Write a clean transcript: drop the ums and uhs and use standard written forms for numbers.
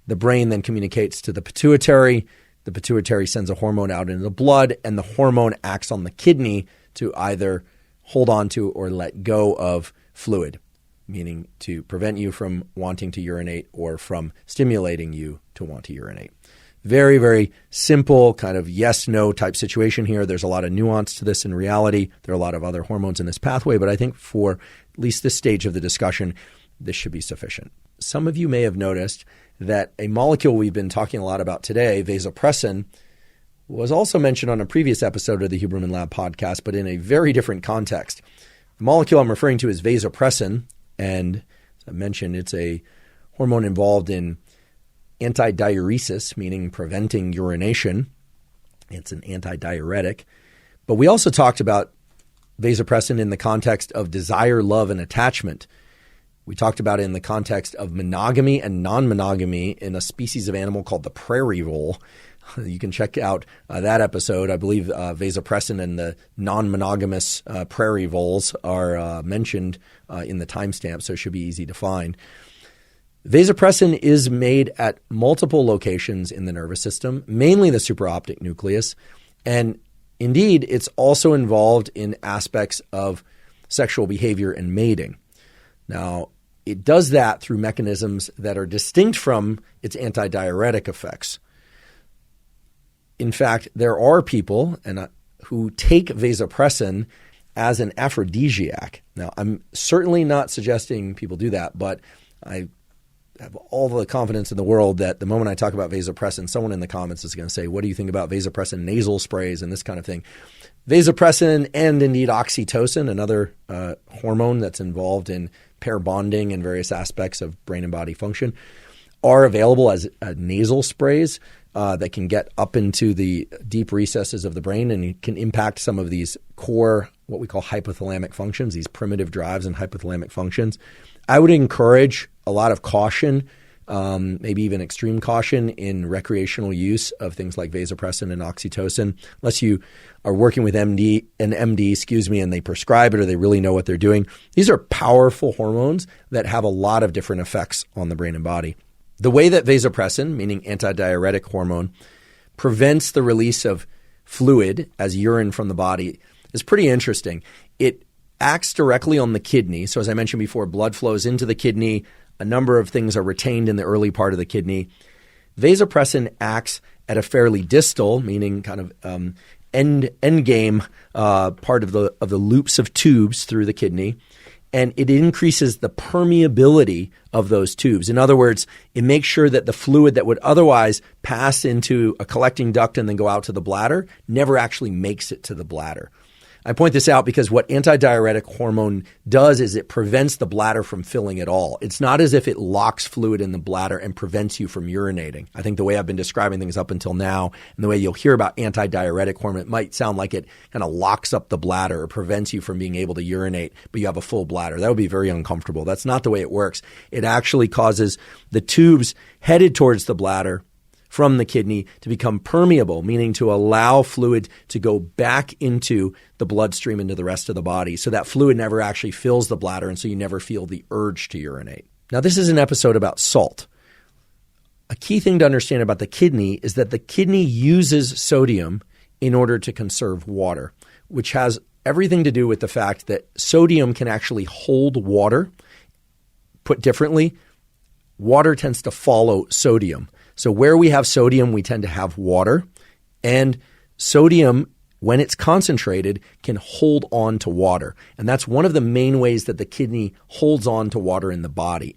The brain then communicates to the pituitary. The pituitary sends a hormone out into the blood, and the hormone acts on the kidney to either hold on to or let go of fluid, meaning to prevent you from wanting to urinate or from stimulating you to want to urinate. Very, very simple kind of yes-no type situation here. There's a lot of nuance to this in reality. There are a lot of other hormones in this pathway, but I think for at least this stage of the discussion, this should be sufficient. Some of you may have noticed that a molecule we've been talking a lot about today, vasopressin, was also mentioned on a previous episode of the Huberman Lab podcast, but in a very different context. The molecule I'm referring to is vasopressin, and as I mentioned, it's a hormone involved in antidiuresis, meaning preventing urination. It's an antidiuretic. But we also talked about vasopressin in the context of desire, love, and attachment. We talked about it in the context of monogamy and non-monogamy in a species of animal called the prairie vole. You can check out that episode. I believe vasopressin and the non-monogamous prairie voles are mentioned in the timestamp, so it should be easy to find. Vasopressin is made at multiple locations in the nervous system, mainly the supraoptic nucleus, and indeed, it's also involved in aspects of sexual behavior and mating. Now, it does that through mechanisms that are distinct from its antidiuretic effects. In fact, there are people who take vasopressin as an aphrodisiac. Now, I'm certainly not suggesting people do that, but I have all the confidence in the world that the moment I talk about vasopressin, someone in the comments is going to say, what do you think about vasopressin nasal sprays and this kind of thing? Vasopressin and indeed oxytocin, another hormone that's involved in pair bonding and various aspects of brain and body function, are available as nasal sprays that can get up into the deep recesses of the brain and can impact some of these core, what we call hypothalamic functions, these primitive drives and hypothalamic functions. I would encourage a lot of caution, maybe even extreme caution in recreational use of things like vasopressin and oxytocin, unless you are working with an MD, and they prescribe it or they really know what they're doing. These are powerful hormones that have a lot of different effects on the brain and body. The way that vasopressin, meaning antidiuretic hormone, prevents the release of fluid as urine from the body is pretty interesting. It acts directly on the kidney. So as I mentioned before, blood flows into the kidney. A number of things are retained in the early part of the kidney. Vasopressin acts at a fairly distal, meaning kind of end game part of the loops of tubes through the kidney, and it increases the permeability of those tubes. In other words, it makes sure that the fluid that would otherwise pass into a collecting duct and then go out to the bladder never actually makes it to the bladder. I point this out because what antidiuretic hormone does is it prevents the bladder from filling at all. It's not as if it locks fluid in the bladder and prevents you from urinating. I think the way I've been describing things up until now and the way you'll hear about antidiuretic hormone, it might sound like it kind of locks up the bladder or prevents you from being able to urinate, but you have a full bladder. That would be very uncomfortable. That's not the way it works. It actually causes the tubes headed towards the bladder from the kidney to become permeable, meaning to allow fluid to go back into the bloodstream into the rest of the body. So that fluid never actually fills the bladder, and so you never feel the urge to urinate. Now, this is an episode about salt. A key thing to understand about the kidney is that the kidney uses sodium in order to conserve water, which has everything to do with the fact that sodium can actually hold water. Put differently, water tends to follow sodium. So where we have sodium, we tend to have water, and sodium, when it's concentrated, can hold on to water. And that's one of the main ways that the kidney holds on to water in the body.